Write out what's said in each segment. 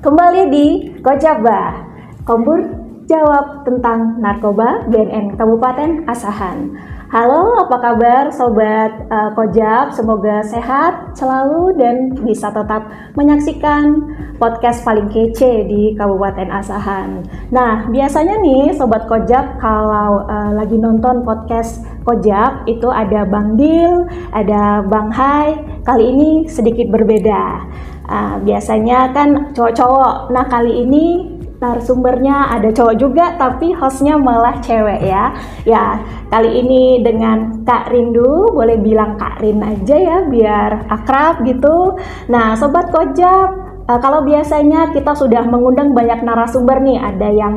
Kembali di Kojaba, Kombur jawab tentang narkoba BNN Kabupaten Asahan. Halo, apa kabar Sobat Kojab? Semoga sehat selalu dan bisa tetap menyaksikan podcast paling kece di Kabupaten Asahan. Nah, biasanya nih Sobat Kojab kalau lagi nonton podcast Kojab itu ada Bang Dil, ada Bang Hai. Kali ini sedikit berbeda. Biasanya kan cowok-cowok. Nah, kali ini narasumbernya ada cowok juga, tapi hostnya malah cewek ya. Ya, kali ini dengan Kak Rindu, boleh bilang Kak Rin aja ya, biar akrab gitu. Nah, Sobat Kojab, kalau biasanya kita sudah mengundang banyak narasumber nih, ada yang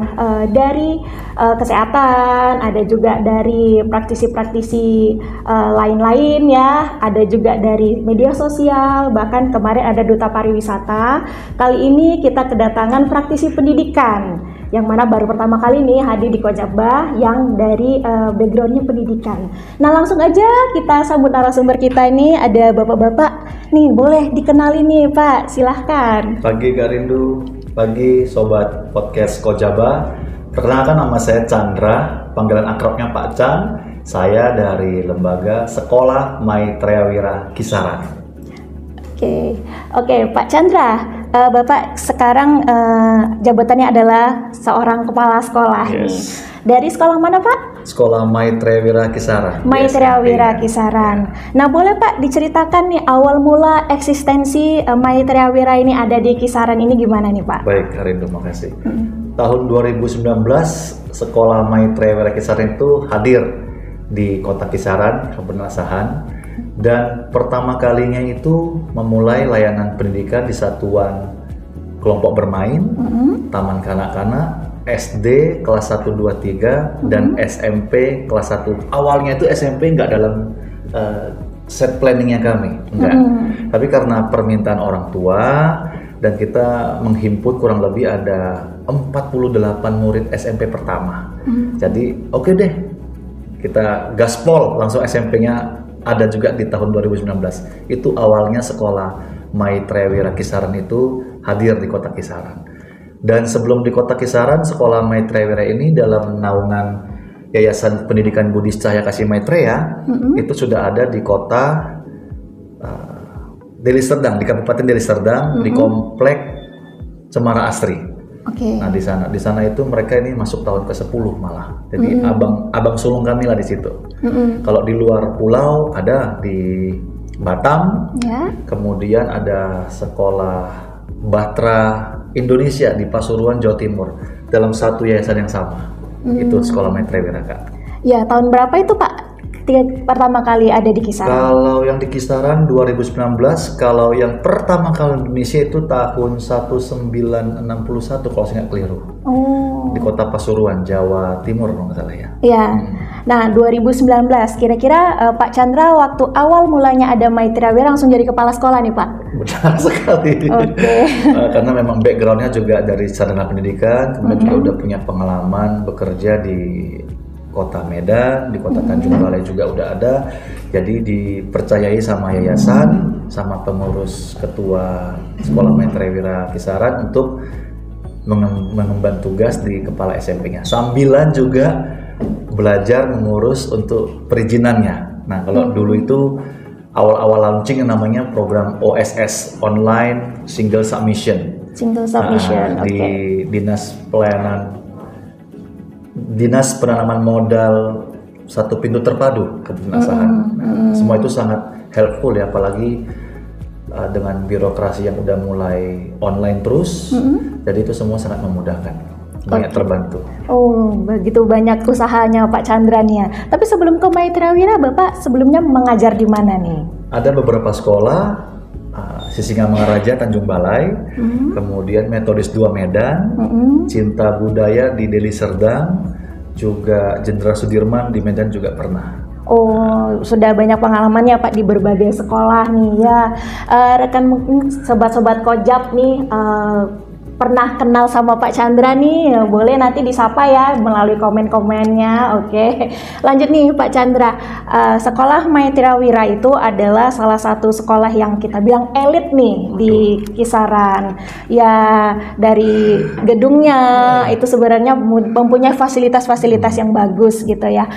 dari kesehatan, ada juga dari praktisi-praktisi lain-lain ya, ada juga dari media sosial, bahkan kemarin ada duta pariwisata. Kali ini kita kedatangan praktisi pendidikan, yang mana baru pertama kali nih hadir di Kojaba yang dari backgroundnya pendidikan. Nah, langsung aja kita sambut narasumber kita ini, ada bapak-bapak nih, boleh dikenali nih Pak, silahkan. Pagi Kak Rindu, pagi Sobat Podcast Kojaba. Perkenalkan, nama saya Chandra, panggilan akrabnya Pak Chan. Saya dari Lembaga Sekolah Maitreya Wira Kisaran. Oke, Pak Chandra, Bapak sekarang jabatannya adalah seorang kepala sekolah nih. Dari sekolah mana Pak? Sekolah Maitreya Wira Kisaran. Maitreya Wira Kisaran. Nah, boleh Pak diceritakan nih awal mula eksistensi Maitreya Wira ini ada di Kisaran ini gimana nih Pak? Baik, Kak Rindu, makasih. Tahun 2019, Sekolah Maitreya Wira Kisaran itu hadir di Kota Kisaran, Kabupaten Asahan. Dan pertama kalinya itu memulai layanan pendidikan di satuan kelompok bermain, taman kanak-kanak, SD kelas 1, 2, 3 dan SMP kelas 1. Awalnya itu SMP nggak dalam set planningnya kami, enggak. Tapi karena permintaan orang tua dan kita menghimpun kurang lebih ada 48 murid SMP pertama. Jadi oke deh, kita gaspol langsung SMP-nya ada juga di tahun 2019. Itu awalnya sekolah Maitreya Wira Kisaran itu hadir di Kota Kisaran. Dan sebelum di Kota Kisaran, Sekolah Maitreya Wira ini dalam naungan Yayasan Pendidikan Budi Cahaya Kasih Maitreya itu sudah ada di Kota Deli Serdang, di Kabupaten Deli Serdang, di Komplek Cemara Asri. Nah, di sana itu mereka ini masuk tahun ke-10 malah. Jadi abang sulung kami lah di situ. Kalau di luar pulau ada di Batam, kemudian ada sekolah Batra Indonesia di Pasuruan, Jawa Timur, dalam satu yayasan yang sama. Itu Sekolah Maitreya Wira, Kak. Ya, tahun berapa itu Pak pertama kali ada di Kisaran? Kalau yang di Kisaran 2019, kalau yang pertama kali di Indonesia itu tahun 1961 kalau saya nggak keliru. Di Kota Pasuruan, Jawa Timur kalau nggak salah ya. Iya. Nah, 2019 kira-kira Pak Chandra waktu awal mulanya ada Maitreya Wira langsung jadi kepala sekolah nih Pak? Benar sekali. Karena memang backgroundnya juga dari sarana pendidikan, kemudian juga udah punya pengalaman bekerja di Kota Medan, di Kota Tanjung Balai juga udah ada. Jadi dipercayai sama yayasan, sama pengurus ketua Sekolah Maitreya Wira Kisaran untuk mengemban tugas di kepala SMP-nya. Sambilan juga belajar mengurus untuk perizinannya. Nah, kalau dulu itu awal-awal launching yang namanya program OSS, Online Single Submission. Di Dinas Penanaman Modal Satu Pintu Terpadu Kabupaten Asahan. Semua itu sangat helpful ya, apalagi dengan birokrasi yang udah mulai online terus. Jadi itu semua sangat memudahkan, banyak terbantu. Begitu banyak usahanya Pak Chandra nih ya. Tapi sebelum ke Maitreya Wira, Bapak sebelumnya mengajar di mana nih? Ada beberapa sekolah, Sisingamangaraja Tanjung Balai, kemudian Metodis 2 Medan, Cinta Budaya di Deli Serdang, juga Jenderal Sudirman di Medan juga pernah. Sudah banyak pengalamannya Pak di berbagai sekolah nih ya. Rekan mungkin sobat-sobat Kojab nih pernah kenal sama Pak Chandra nih, boleh nanti disapa ya melalui komen-komennya. Oke, lanjut nih Pak Chandra. Sekolah Maitreya Wira itu adalah salah satu sekolah yang kita bilang elit nih di Kisaran. Ya, dari gedungnya itu sebenarnya mempunyai fasilitas-fasilitas yang bagus gitu ya.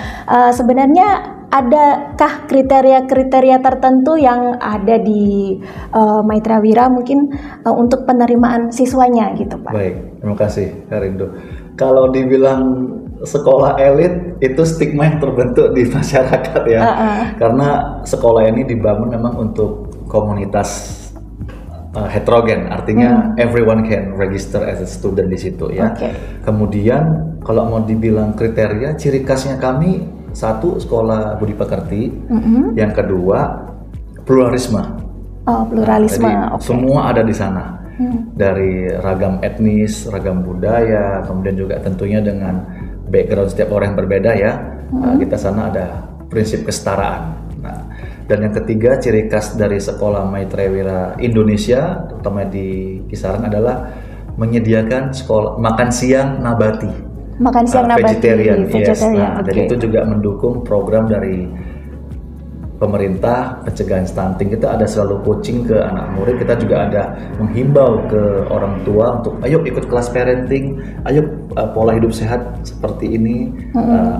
Sebenarnya adakah kriteria-kriteria tertentu yang ada di Maitreya Wira mungkin untuk penerimaan siswanya gitu Pak? Baik, terima kasih Kak Rindu. Kalau dibilang sekolah elit itu stigma yang terbentuk di masyarakat ya, karena sekolah ini dibangun memang untuk komunitas heterogen, artinya everyone can register as a student di situ ya. Kemudian kalau mau dibilang kriteria, ciri khasnya kami satu sekolah budi pekerti, yang kedua pluralisme. Pluralisme. Jadi semua ada di sana, dari ragam etnis, ragam budaya, kemudian juga tentunya dengan background setiap orang yang berbeda ya. Kita sana ada prinsip kesetaraan. Nah, dan yang ketiga ciri khas dari sekolah Maitreya Wira Indonesia, terutama di Kisaran adalah menyediakan sekolah makan siang nabati. Makan siang nabati, vegetarian. Nah, dan itu juga mendukung program dari pemerintah pencegahan stunting. Kita ada selalu coaching ke anak murid. Kita juga ada menghimbau ke orang tua untuk ayo ikut kelas parenting, ayo pola hidup sehat seperti ini.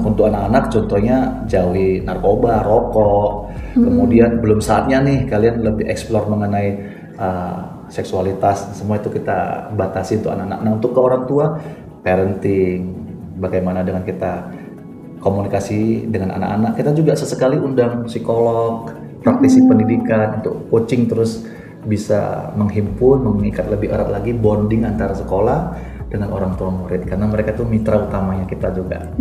Untuk anak-anak contohnya jauhi narkoba, rokok. Kemudian belum saatnya nih kalian lebih explore mengenai seksualitas. Semua itu kita batasi untuk anak-anak. Nah, untuk ke orang tua parenting, bagaimana dengan kita komunikasi dengan anak-anak. Kita juga sesekali undang psikolog, praktisi pendidikan untuk coaching terus bisa menghimpun, mengikat lebih erat lagi bonding antara sekolah dengan orang tua murid, karena mereka tuh mitra utamanya kita juga.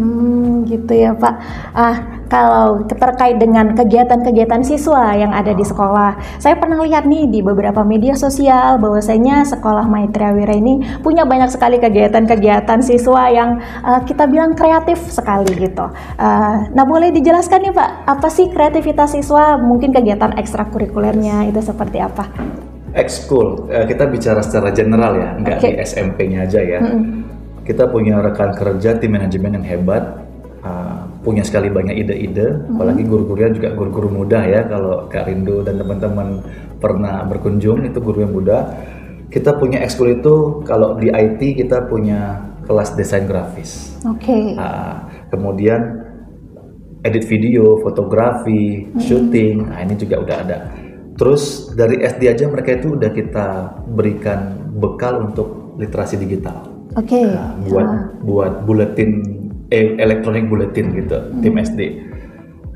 Gitu ya Pak. Kalau terkait dengan kegiatan-kegiatan siswa yang ada di sekolah, saya pernah lihat nih di beberapa media sosial bahwasanya sekolah Maitreya Wira ini punya banyak sekali kegiatan-kegiatan siswa yang kita bilang kreatif sekali gitu. Nah, boleh dijelaskan nih Pak, apa sih kreativitas siswa? Mungkin kegiatan ekstrakurikulernya itu seperti apa? Ekskul, kita bicara secara general ya, nggak di SMP-nya aja ya. Kita punya rekan kerja tim manajemen yang hebat, punya sekali banyak ide-ide, apalagi guru-gurunya juga guru-guru muda ya. Kalau Kak Rindu dan teman-teman pernah berkunjung, itu guru yang muda. Kita punya ekskul itu, kalau di IT kita punya kelas desain grafis. Kemudian edit video, fotografi, syuting, nah ini juga udah ada. Terus dari SD aja mereka itu udah kita berikan bekal untuk literasi digital. Buat buletin, elektronik buletin gitu, tim SD.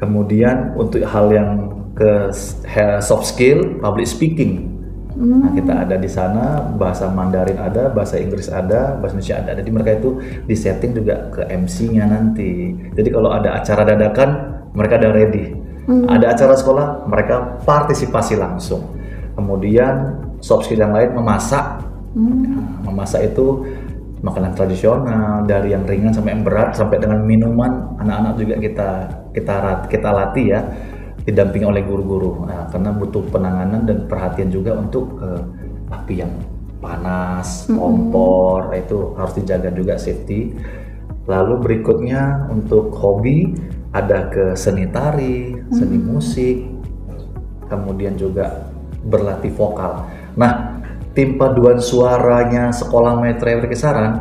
Kemudian untuk hal yang ke soft skill, public speaking. Nah, kita ada di sana, bahasa Mandarin ada, bahasa Inggris ada, bahasa Indonesia ada. Jadi mereka itu disetting juga ke MC-nya nanti. Jadi kalau ada acara dadakan, mereka udah ready. Ada acara sekolah, mereka partisipasi langsung. Kemudian soft skill yang lain memasak. Memasak itu makanan tradisional, dari yang ringan sampai yang berat, sampai dengan minuman. Anak-anak juga kita latih ya, didampingi oleh guru-guru. Nah, karena butuh penanganan dan perhatian juga untuk api yang panas, kompor, itu harus dijaga juga safety. Lalu berikutnya untuk hobi, ada ke seni tari, seni musik, kemudian juga berlatih vokal. Nah, tim paduan suaranya sekolah Maitreya Wira Kisaran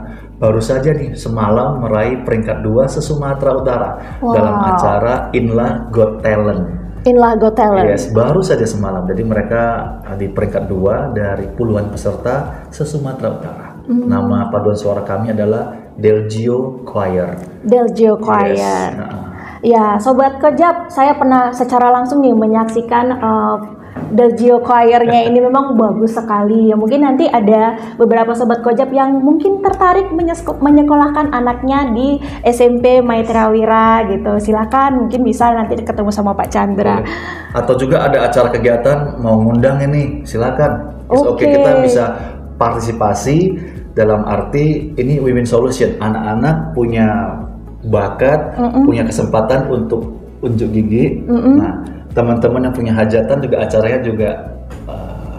baru saja nih semalam meraih peringkat 2 se-Sumatera Utara dalam acara Inlah Got Talent. Inlah Got Talent. Yes, baru saja semalam. Jadi mereka di peringkat 2 dari puluhan peserta se-Sumatera Utara. Nama paduan suara kami adalah Delgio Choir. Delgio Choir. Ya, Sobat Kojab, saya pernah secara langsung nih menyaksikan Delgio Choir-nya ini memang bagus sekali. Ya, mungkin nanti ada beberapa Sobat Kojab yang mungkin tertarik menyekolahkan anaknya di SMP Maitreya Wira gitu. Silakan, mungkin bisa nanti ketemu sama Pak Chandra. Atau juga ada acara kegiatan mau ngundang ini, silakan. Oke, kita bisa partisipasi dalam arti ini win-win solution. Anak-anak punya bakat, punya kesempatan untuk unjuk gigi. Nah, teman-teman yang punya hajatan juga acaranya juga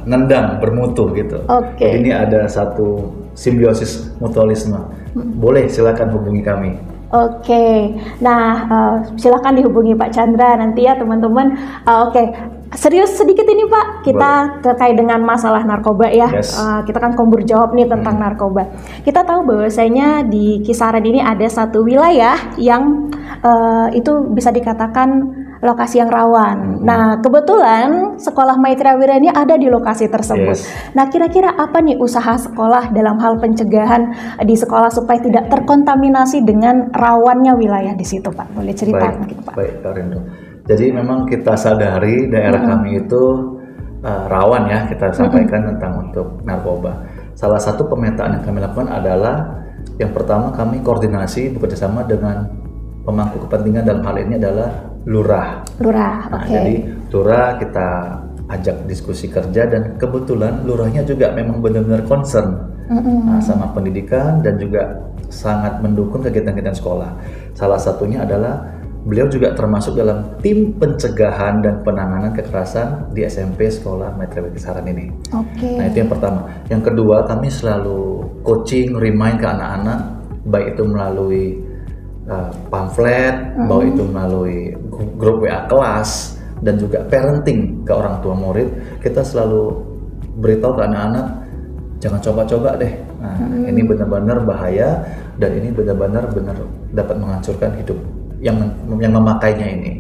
nendang, bermutu gitu. Jadi ini ada satu simbiosis mutualisme. Boleh, silakan hubungi kami. Oke, nah silakan dihubungi Pak Chandra nanti ya teman-teman. Oke, serius sedikit ini Pak, kita terkait dengan masalah narkoba ya. Yes. Kita kan kombur jawab nih tentang narkoba. Kita tahu bahwasanya di kisaran ini ada satu wilayah yang itu bisa dikatakan lokasi yang rawan. Nah, kebetulan sekolah Maitreya Wira ini ada di lokasi tersebut. Yes. Nah, kira-kira apa nih usaha sekolah dalam hal pencegahan di sekolah supaya tidak terkontaminasi dengan rawannya wilayah di situ, Pak? Boleh cerita mungkin, Pak? Baik, Kak Rindu. Jadi memang kita sadari daerah kami itu rawan ya, kita sampaikan tentang untuk narkoba. Salah satu pemetaan yang kami lakukan adalah yang pertama kami koordinasi bekerjasama dengan pemangku kepentingan dalam hal ini adalah lurah. Nah, jadi lurah kita ajak diskusi kerja dan kebetulan lurahnya juga memang benar-benar concern sama pendidikan dan juga sangat mendukung kegiatan-kegiatan sekolah. Salah satunya adalah beliau juga termasuk dalam tim pencegahan dan penanganan kekerasan di SMP Sekolah Maitreya Kisaran ini. Nah, itu yang pertama. Yang kedua, kami selalu coaching, remind ke anak-anak, baik itu melalui pamflet, baik itu melalui grup WA kelas, dan juga parenting ke orang tua murid. Kita selalu beritahu ke anak-anak, jangan coba-coba deh. Nah, ini benar-benar bahaya dan ini benar-benar dapat menghancurkan hidup yang memakainya ini.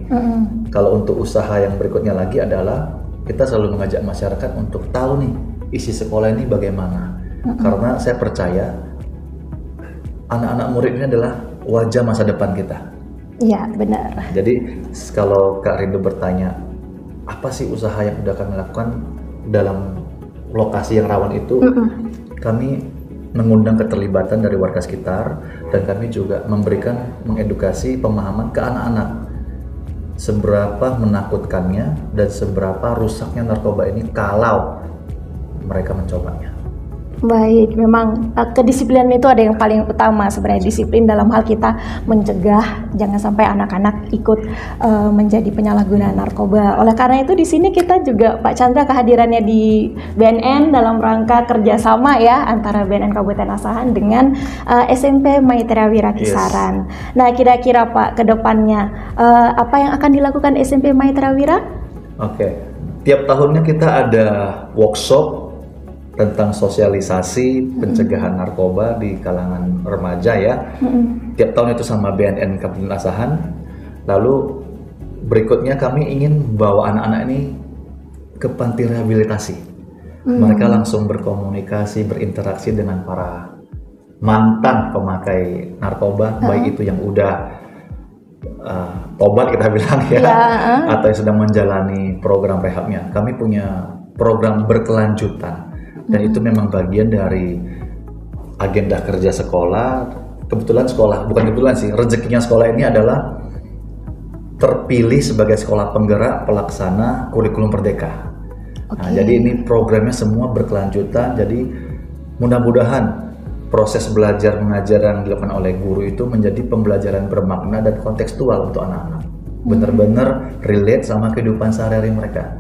Kalau untuk usaha yang berikutnya lagi adalah kita selalu mengajak masyarakat untuk tahu nih isi sekolah ini bagaimana. Karena saya percaya anak-anak murid ini adalah wajah masa depan kita. Iya, benar. Jadi kalau Kak Rindu bertanya, apa sih usaha yang sudah kami lakukan dalam lokasi yang rawan itu? Kami mengundang keterlibatan dari warga sekitar dan kami juga memberikan mengedukasi pemahaman ke anak-anak seberapa menakutkannya dan seberapa rusaknya narkoba ini kalau mereka mencobanya. Baik, memang kedisiplinan itu ada yang paling utama sebenarnya, disiplin dalam hal kita mencegah jangan sampai anak-anak ikut menjadi penyalahguna narkoba. Oleh karena itu di sini kita juga Pak Chandra kehadirannya di BNN dalam rangka kerjasama ya antara BNN Kabupaten Asahan dengan SMP Maitreya Wira Kisaran. Nah, kira-kira Pak ke depannya apa yang akan dilakukan SMP Maitreya Wira? Oke, tiap tahunnya kita ada workshop tentang sosialisasi pencegahan narkoba di kalangan remaja ya. Tiap tahun itu sama BNN Kabupaten Asahan. Lalu berikutnya kami ingin bawa anak-anak ini ke panti rehabilitasi. Mereka langsung berkomunikasi, berinteraksi dengan para mantan pemakai narkoba, baik itu yang udah tobat kita bilang ya, atau yang sedang menjalani program rehabnya. Kami punya program berkelanjutan. Dan itu memang bagian dari agenda kerja sekolah. Kebetulan sekolah, bukan kebetulan sih, rezekinya sekolah ini adalah terpilih sebagai sekolah penggerak pelaksana kurikulum Merdeka. Nah, jadi ini programnya semua berkelanjutan. Jadi mudah-mudahan proses belajar mengajar yang dilakukan oleh guru itu menjadi pembelajaran bermakna dan kontekstual untuk anak-anak. Benar-benar relate sama kehidupan sehari-hari mereka.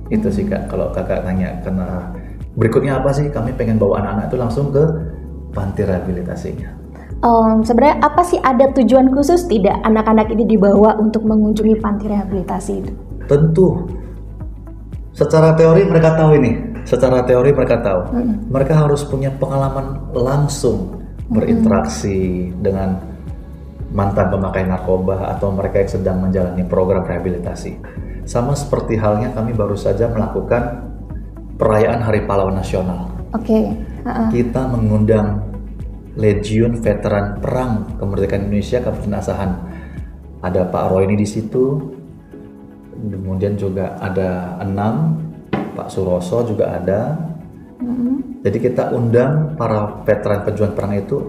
Itu sih Kak, kalau Kakak tanya. Karena berikutnya apa sih? Kami pengen bawa anak-anak itu langsung ke panti rehabilitasinya. Sebenarnya apa sih, ada tujuan khusus tidak anak-anak ini dibawa untuk mengunjungi panti rehabilitasi itu? Tentu. Secara teori mereka tahu ini. Secara teori mereka tahu. Mereka harus punya pengalaman langsung berinteraksi dengan mantan pemakai narkoba atau mereka yang sedang menjalani program rehabilitasi. Sama seperti halnya kami baru saja melakukan perayaan Hari Pahlawan Nasional. Kita mengundang Legiun Veteran Perang Kemerdekaan Indonesia Kabupaten Asahan. Ada Pak Roy ini di situ. Kemudian juga ada Enam, Pak Suroso juga ada. Jadi kita undang para veteran pejuang perang itu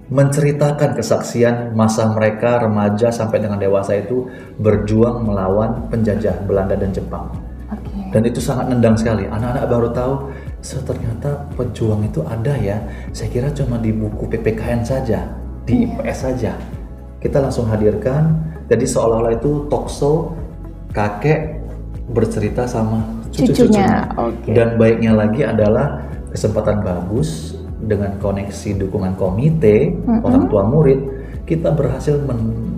menceritakan kesaksian masa mereka remaja sampai dengan dewasa itu berjuang melawan penjajah Belanda dan Jepang. Dan itu sangat nendang sekali. Anak-anak baru tahu, ternyata pejuang itu ada ya. Saya kira cuma di buku PPKN saja, di IPS saja. Kita langsung hadirkan. Jadi seolah-olah itu talkshow kakek bercerita sama cucu-cucunya. Dan baiknya lagi adalah kesempatan bagus dengan koneksi dukungan komite orang tua murid, kita berhasil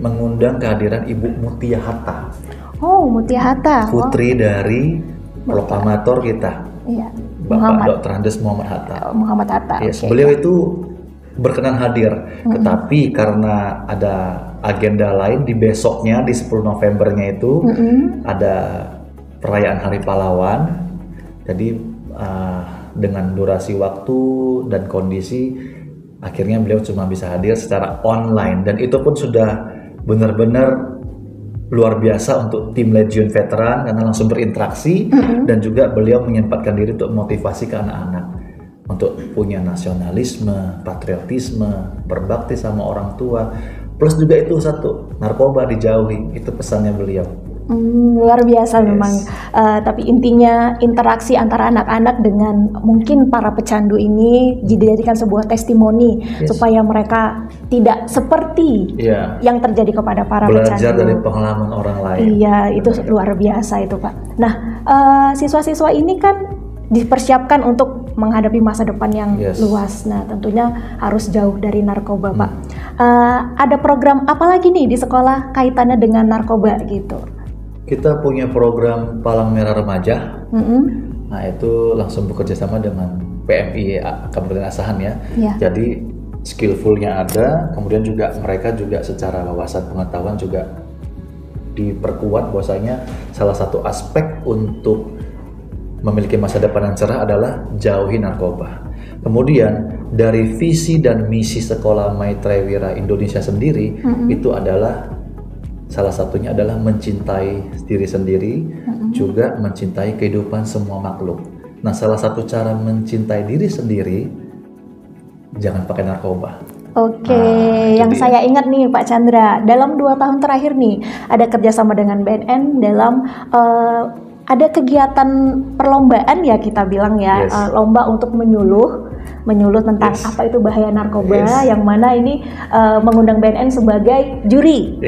mengundang kehadiran Ibu Mutia Hatta. Oh, Mutia Hatta. Putri dari proklamator kita. Iya. Bapak Dr. Andes Muhammad Hatta. Muhammad Hatta. Yes, beliau itu berkenan hadir, tetapi karena ada agenda lain di besoknya, di 10 Novembernya itu ada perayaan Hari Pahlawan. Jadi dengan durasi waktu dan kondisi, akhirnya beliau cuma bisa hadir secara online, dan itu pun sudah benar-benar luar biasa untuk tim Legion Veteran karena langsung berinteraksi, dan juga beliau menyempatkan diri untuk motivasi ke anak-anak untuk punya nasionalisme, patriotisme, berbakti sama orang tua, plus juga itu satu, narkoba dijauhi, itu pesannya beliau. Luar biasa memang. Tapi intinya interaksi antara anak-anak dengan mungkin para pecandu ini dijadikan sebuah testimoni supaya mereka tidak seperti yang terjadi kepada para pecandu. Belajar dari pengalaman orang lain. Iya, itu luar biasa itu, Pak. Nah, siswa-siswa ini kan dipersiapkan untuk menghadapi masa depan yang luas. Nah, tentunya harus jauh dari narkoba, Pak. Ada program apa lagi nih di sekolah kaitannya dengan narkoba gitu? Kita punya program Palang Merah Remaja. Nah, itu langsung bekerja sama dengan PMI Kabupaten Asahan ya. Jadi skillfulnya ada, kemudian juga mereka juga secara wawasan pengetahuan juga diperkuat bahwasanya salah satu aspek untuk memiliki masa depan yang cerah adalah jauhi narkoba. Kemudian dari visi dan misi Sekolah Maitreya Indonesia sendiri itu adalah salah satunya adalah mencintai diri sendiri, juga mencintai kehidupan semua makhluk. Nah, salah satu cara mencintai diri sendiri, jangan pakai narkoba. Oke, yang saya ingat nih Pak Chandra, dalam 2 tahun terakhir nih, ada kerjasama dengan BNN dalam ada kegiatan perlombaan ya kita bilang ya, lomba untuk menyuluh tentang apa itu bahaya narkoba, yang mana ini mengundang BNN sebagai juri,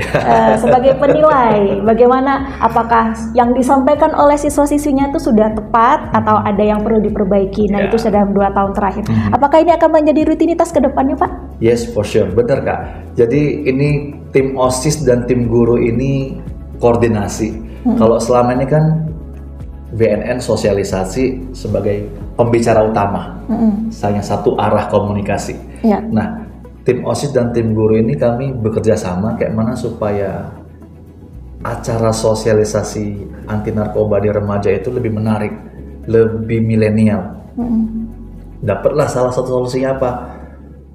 sebagai penilai bagaimana apakah yang disampaikan oleh siswa-siswinya itu sudah tepat atau ada yang perlu diperbaiki. Nah, itu sudah 2 tahun terakhir. Apakah ini akan menjadi rutinitas ke depannya, Pak? Yes, for sure, benar Kak. Jadi ini tim OSIS dan tim guru ini koordinasi. Kalau selama ini kan BNN sosialisasi sebagai pembicara utama, hanya satu arah komunikasi. Nah, tim OSIS dan tim guru ini kami bekerja sama kayak mana supaya acara sosialisasi anti narkoba di remaja itu lebih menarik, lebih milenial. Dapatlah salah satu solusinya apa?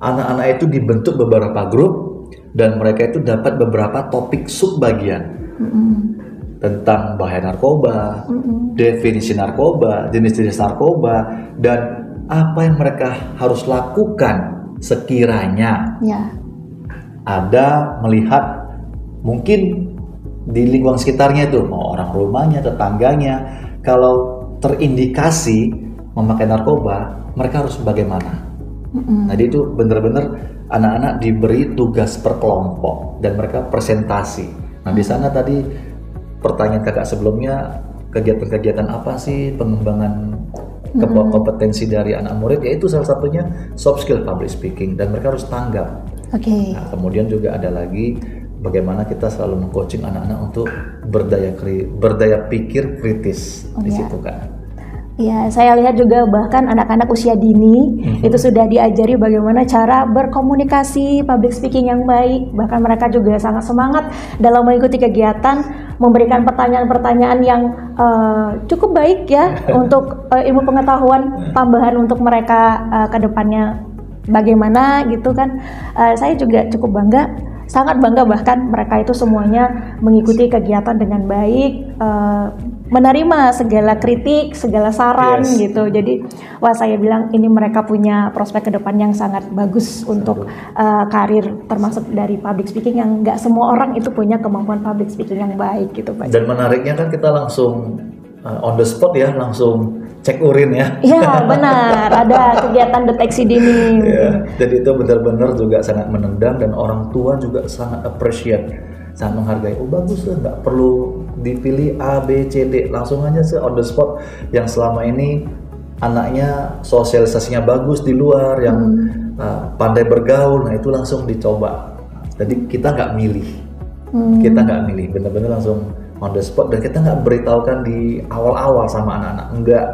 Anak-anak itu dibentuk beberapa grup dan mereka itu dapat beberapa topik subbagian. Tentang bahaya narkoba, definisi narkoba, jenis-jenis narkoba, dan apa yang mereka harus lakukan sekiranya ada melihat mungkin di lingkungan sekitarnya itu, mau orang rumahnya, tetangganya, kalau terindikasi memakai narkoba, mereka harus bagaimana? Jadi itu benar-benar anak-anak diberi tugas per kelompok dan mereka presentasi. Nah, di sana tadi pertanyaan kakak sebelumnya, kegiatan-kegiatan apa sih pengembangan kompetensi dari anak murid, yaitu salah satunya soft skill public speaking, dan mereka harus tanggap. Nah, kemudian juga ada lagi bagaimana kita selalu meng-coaching anak-anak untuk berdaya pikir kritis di situ kan. Ya, saya lihat juga bahkan anak-anak usia dini itu sudah diajari bagaimana cara berkomunikasi, public speaking yang baik. Bahkan mereka juga sangat semangat dalam mengikuti kegiatan, memberikan pertanyaan-pertanyaan yang cukup baik ya untuk ilmu pengetahuan tambahan untuk mereka ke depannya bagaimana gitu kan. Saya juga cukup bangga, sangat bangga bahkan mereka itu semuanya mengikuti kegiatan dengan baik, menerima segala kritik, segala saran gitu. Jadi, wah saya bilang ini mereka punya prospek ke depan yang sangat bagus untuk karir, termasuk dari public speaking yang nggak semua orang itu punya kemampuan public speaking yang baik gitu Pak. Dan menariknya kan kita langsung on the spot ya, langsung cek urin ya. Iya benar, ada kegiatan deteksi dini. Jadi itu benar-benar juga sangat menendang dan orang tua juga sangat appreciate, sangat menghargai. Oh bagus lah, nggak perlu dipilih A, B, C, D, langsung aja on the spot. Yang selama ini anaknya sosialisasinya bagus di luar, yang pandai bergaul, nah itu langsung dicoba. Jadi kita nggak milih, bener-bener langsung on the spot, dan kita nggak beritahukan di awal-awal sama anak-anak, enggak.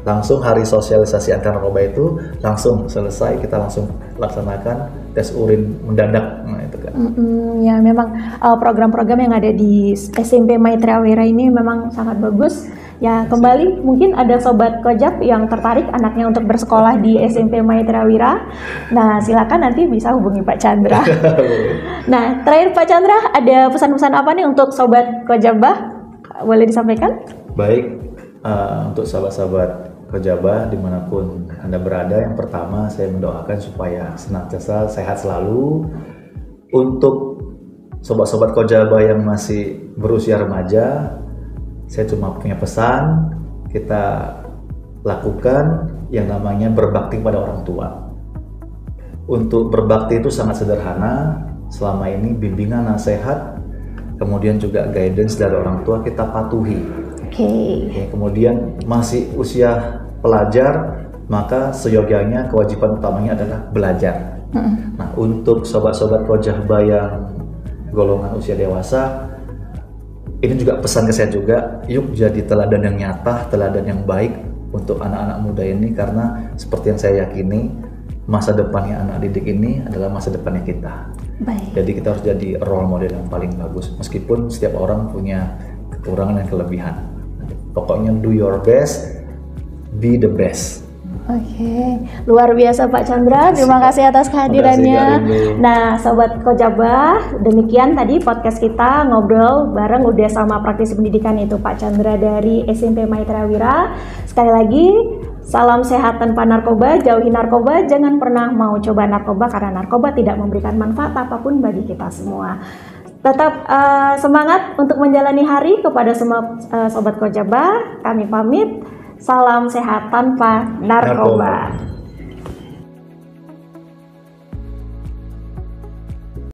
Langsung hari sosialisasi anti narkoba itu langsung selesai, kita langsung laksanakan tes urin mendadak, nah itu kan. Ya memang program-program yang ada di SMP Maitreya Wira ini memang sangat bagus. Ya kembali mungkin ada sobat Kojab yang tertarik anaknya untuk bersekolah di SMP Maitreya Wira. Nah silakan nanti bisa hubungi Pak Chandra. Nah terakhir Pak Chandra, ada pesan-pesan apa nih untuk sobat Kojabah? Boleh disampaikan? Baik, untuk sahabat-sahabat Kojabah dimanapun Anda berada, yang pertama saya mendoakan supaya senantiasa sehat selalu. Untuk sobat-sobat Kojabah yang masih berusia remaja, saya cuma punya pesan, kita lakukan yang namanya berbakti pada orang tua. Untuk berbakti itu sangat sederhana, selama ini bimbingan nasihat, kemudian juga guidance dari orang tua kita patuhi. Kemudian masih usia pelajar, maka seyogyanya kewajiban utamanya adalah belajar. Nah, untuk sobat-sobat Kojabah yang golongan usia dewasa, ini juga pesan ke saya juga, yuk jadi teladan yang nyata, teladan yang baik untuk anak-anak muda ini, karena seperti yang saya yakini, masa depannya anak didik ini adalah masa depannya kita. Baik. Jadi kita harus jadi role model yang paling bagus, meskipun setiap orang punya kekurangan dan kelebihan. Pokoknya do your best, be the best. Oke, luar biasa Pak Chandra, terima kasih atas kehadirannya. Nah, Sobat Kojabah, demikian tadi podcast kita ngobrol bareng udah sama praktisi pendidikan itu Pak Chandra dari SMP Maitreya Wira. Sekali lagi, salam sehat tanpa narkoba, jauhi narkoba, jangan pernah mau coba narkoba karena narkoba tidak memberikan manfaat apapun bagi kita semua. Tetap semangat untuk menjalani hari. Kepada semua Sobat Kojabah, kami pamit. Salam sehat tanpa narkoba.